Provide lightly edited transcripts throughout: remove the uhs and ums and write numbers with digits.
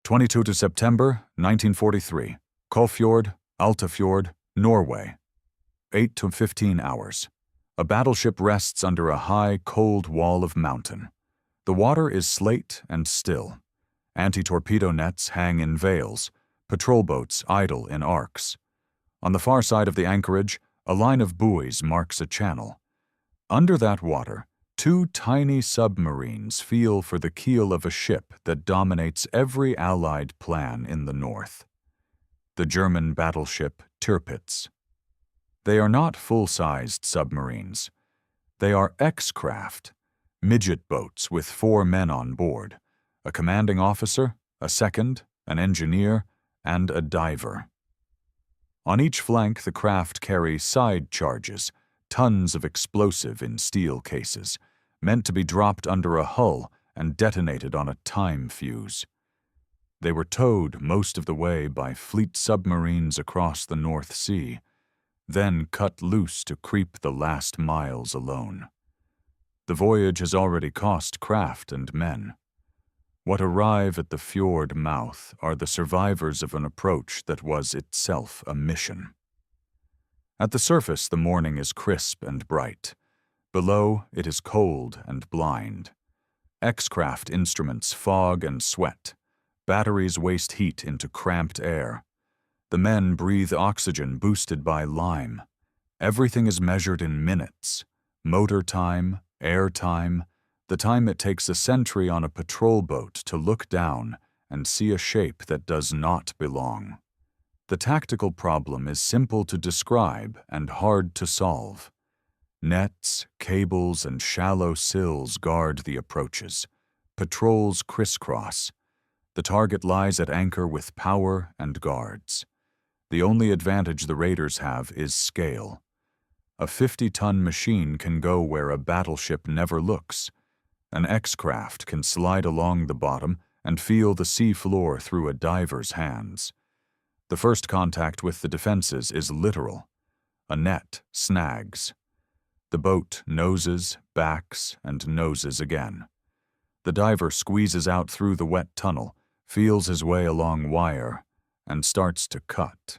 22 to September 1943, Kåfjord, Altafjord, Norway. 8 to 15 hours. A battleship rests under a high, cold wall of mountain. The water is slate and still. Anti-torpedo nets hang in veils, patrol boats idle in arcs. On the far side of the anchorage, a line of buoys marks a channel. Under that water, two tiny submarines feel for the keel of a ship that dominates every Allied plan in the north. The German battleship Tirpitz. They are not full-sized submarines. They are X-craft, midget boats with 4 men on board, a commanding officer, a second, an engineer, and a diver. On each flank, the craft carry side charges, tons of explosive in steel cases, meant to be dropped under a hull and detonated on a time fuse. They were towed most of the way by fleet submarines across the North Sea, then cut loose to creep the last miles alone. The voyage has already cost craft and men. What arrive at the fjord mouth are the survivors of an approach that was itself a mission. At the surface, the morning is crisp and bright. Below, it is cold and blind. X-craft instruments fog and sweat. Batteries waste heat into cramped air. The men breathe oxygen boosted by lime. Everything is measured in minutes. Motor time, air time, the time it takes a sentry on a patrol boat to look down and see a shape that does not belong. The tactical problem is simple to describe and hard to solve. Nets, cables, and shallow sills guard the approaches. Patrols crisscross. The target lies at anchor with power and guards. The only advantage the raiders have is scale. A 50-ton machine can go where a battleship never looks. An X-craft can slide along the bottom and feel the sea floor through a diver's hands. The first contact with the defenses is literal. A net snags. The boat noses, backs, and noses again. The diver squeezes out through the wet tunnel, feels his way along wire, and starts to cut.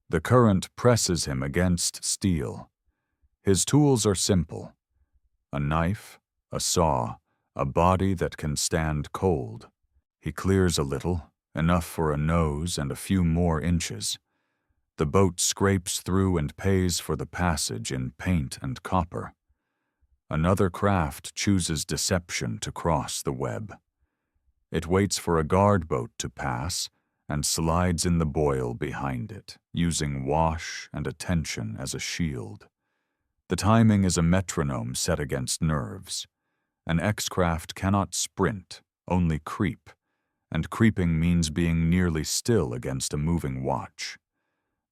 The current presses him against steel. His tools are simple. A knife, a saw, a body that can stand cold. He clears a little, enough for a nose and a few more inches. The boat scrapes through and pays for the passage in paint and copper. Another craft chooses deception to cross the web. It waits for a guard boat to pass and slides in the boil behind it, using wash and attention as a shield. The timing is a metronome set against nerves. An X-craft cannot sprint, only creep, and creeping means being nearly still against a moving watch.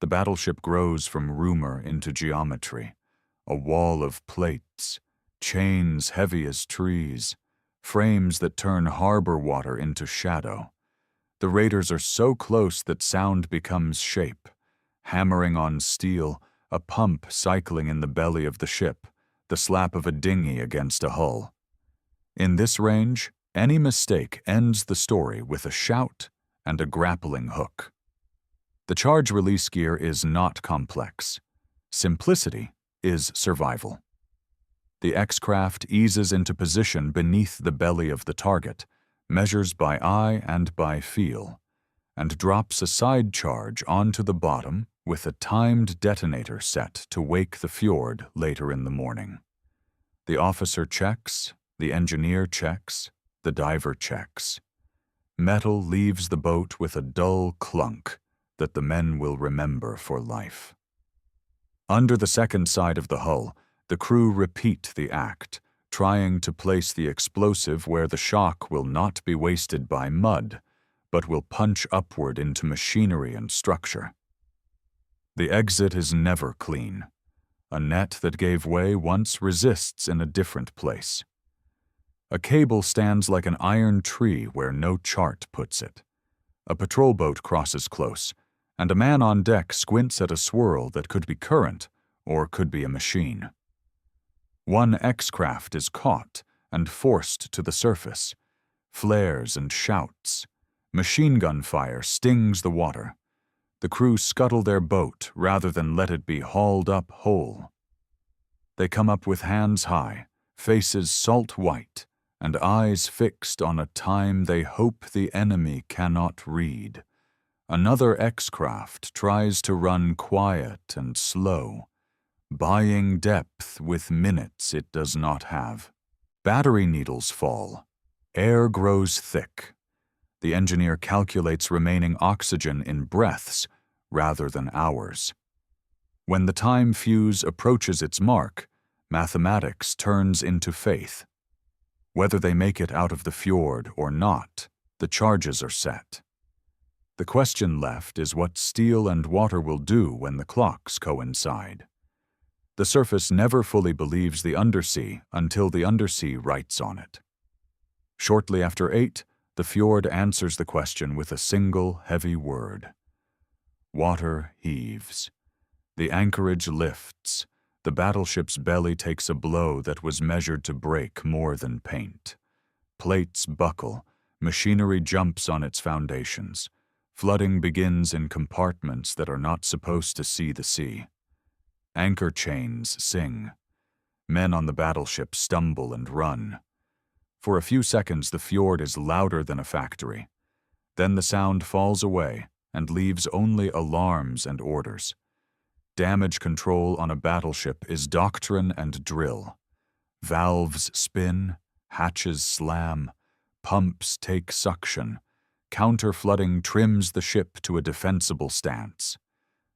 The battleship grows from rumor into geometry, a wall of plates, chains heavy as trees, frames that turn harbor water into shadow. The raiders are so close that sound becomes shape, hammering on steel, a pump cycling in the belly of the ship, the slap of a dinghy against a hull. In this range, any mistake ends the story with a shout and a grappling hook. The charge release gear is not complex. Simplicity is survival. The X-craft eases into position beneath the belly of the target, measures by eye and by feel, and drops a side charge onto the bottom with a timed detonator set to wake the fjord later in the morning. The officer checks, the engineer checks, the diver checks. Metal leaves the boat with a dull clunk that the men will remember for life. Under the second side of the hull, the crew repeat the act, trying to place the explosive where the shock will not be wasted by mud, but will punch upward into machinery and structure. The exit is never clean. A net that gave way once resists in a different place. A cable stands like an iron tree where no chart puts it. A patrol boat crosses close, and a man on deck squints at a swirl that could be current or could be a machine. One X-craft is caught and forced to the surface, flares and shouts, Machine gun fire stings the water. The crew scuttle their boat rather than let it be hauled up whole. They come up with hands high, faces salt white, and eyes fixed on a time they hope the enemy cannot read. Another X-craft tries to run quiet and slow, buying depth with minutes it does not have. Battery needles fall. Air grows thick. The engineer calculates remaining oxygen in breaths rather than hours. When the time fuse approaches its mark, mathematics turns into faith. Whether they make it out of the fjord or not, the charges are set. The question left is what steel and water will do when the clocks coincide. The surface never fully believes the undersea until the undersea writes on it. Shortly after 8, the fjord answers the question with a single heavy word. Water heaves. The anchorage lifts. The battleship's belly takes a blow that was measured to break more than paint. Plates buckle. Machinery jumps on its foundations. Flooding begins in compartments that are not supposed to see the sea. Anchor chains sing. Men on the battleship stumble and run. For a few seconds the fjord is louder than a factory. Then the sound falls away and leaves only alarms and orders. Damage control on a battleship is doctrine and drill. Valves spin, hatches slam, pumps take suction. Counter-flooding trims the ship to a defensible stance.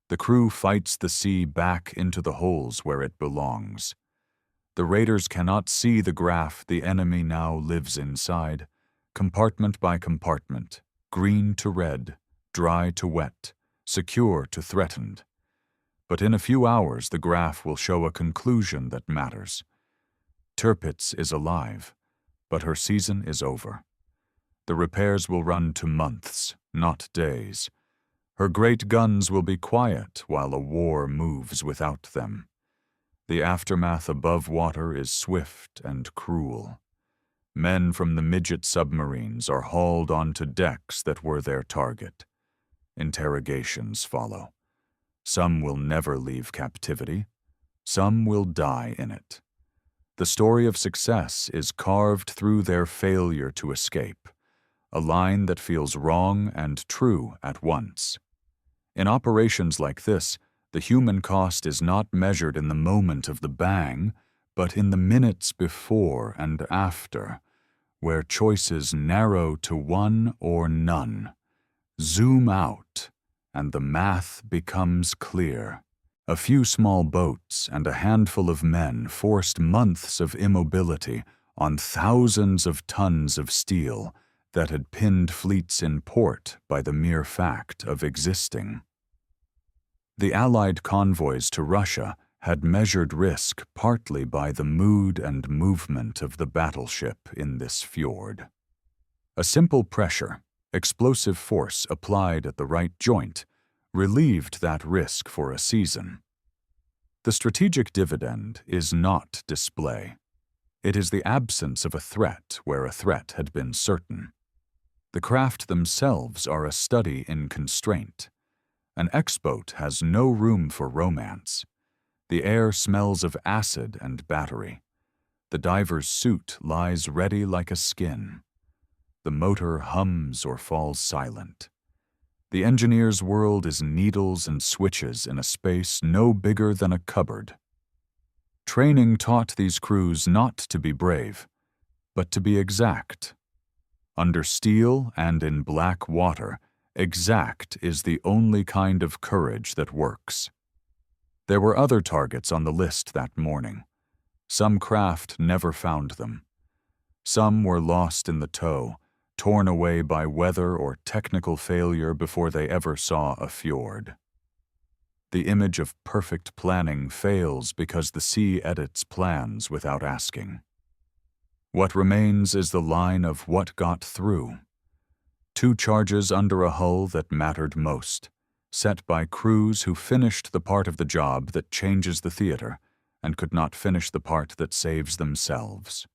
The crew fights the sea back into the holes where it belongs. The raiders cannot see the graph the enemy now lives inside, compartment by compartment, green to red, dry to wet, secure to threatened. But in a few hours the graph will show a conclusion that matters. Tirpitz is alive, but her season is over. The repairs will run to months, not days. Her great guns will be quiet while a war moves without them. The aftermath above water is swift and cruel. Men from the midget submarines are hauled onto decks that were their target. Interrogations follow. Some will never leave captivity. Some will die in it. The story of success is carved through their failure to escape, a line that feels wrong and true at once. In operations like this, the human cost is not measured in the moment of the bang, but in the minutes before and after, where choices narrow to one or none. Zoom out, and the math becomes clear. A few small boats and a handful of men forced months of immobility on thousands of tons of steel that had pinned fleets in port by the mere fact of existing. The Allied convoys to Russia had measured risk partly by the mood and movement of the battleship in this fjord. A simple pressure, explosive force applied at the right joint, relieved that risk for a season. The strategic dividend is not display. It is the absence of a threat where a threat had been certain. The craft themselves are a study in constraint. An X-boat has no room for romance. The air smells of acid and battery. The diver's suit lies ready like a skin. The motor hums or falls silent. The engineer's world is needles and switches in a space no bigger than a cupboard. Training taught these crews not to be brave, but to be exact. Under steel and in black water, exact is the only kind of courage that works. There were other targets on the list that morning. Some craft never found them. Some were lost in the tow, torn away by weather or technical failure before they ever saw a fjord. The image of perfect planning fails because the sea edits plans without asking. What remains is the line of what got through. 2 charges under a hull that mattered most, set by crews who finished the part of the job that changes the theater and could not finish the part that saves themselves.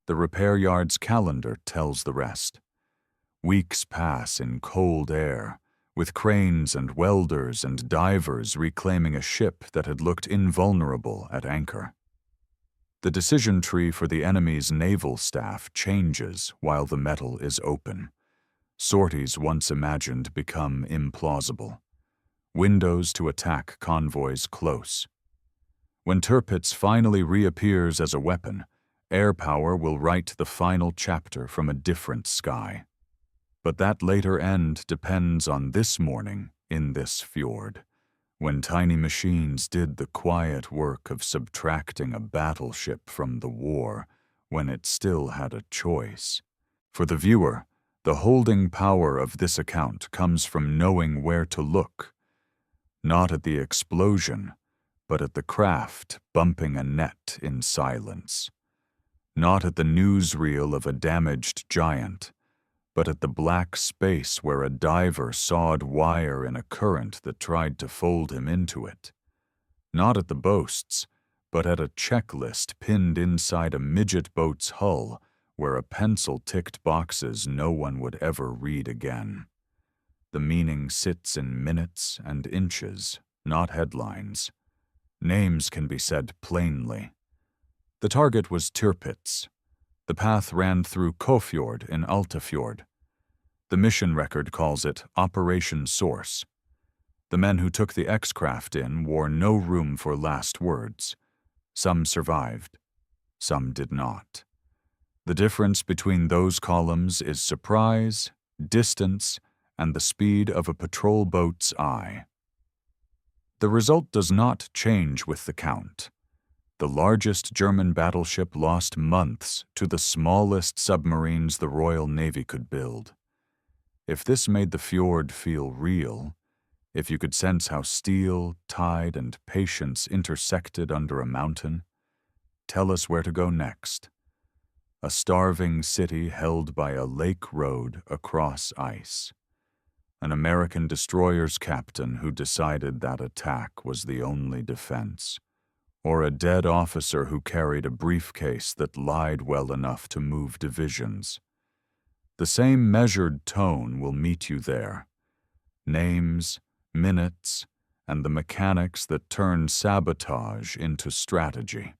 The repair yard's calendar tells the rest. Weeks pass in cold air, with cranes and welders and divers reclaiming a ship that had looked invulnerable at anchor. The decision tree for the enemy's naval staff changes while the metal is open. Sorties once imagined become implausible. Windows to attack convoys close. When Tirpitz finally reappears as a weapon, air power will write the final chapter from a different sky. But that later end depends on this morning in this fjord, when tiny machines did the quiet work of subtracting a battleship from the war when it still had a choice. For the viewer, the holding power of this account comes from knowing where to look, not at the explosion, but at the craft bumping a net in silence, not at the newsreel of a damaged giant, but at the black space where a diver sawed wire in a current that tried to fold him into it. Not at the boasts, but at a checklist pinned inside a midget boat's hull where a pencil ticked boxes no one would ever read again. The meaning sits in minutes and inches, not headlines. Names can be said plainly. The target was Tirpitz. The path ran through Kåfjord in Altafjord. The mission record calls it Operation Source. The men who took the X-craft in wore no room for last words. Some survived. Some did not. The difference between those columns is surprise, distance, and the speed of a patrol boat's eye. The result does not change with the count. The largest German battleship lost months to the smallest submarines the Royal Navy could build. If this made the fjord feel real, if you could sense how steel, tide, and patience intersected under a mountain, tell us where to go next. A starving city held by a lake road across ice. An American destroyer's captain who decided that attack was the only defense. Or a dead officer who carried a briefcase that lied well enough to move divisions. The same measured tone will meet you there. Names, minutes, and the mechanics that turn sabotage into strategy.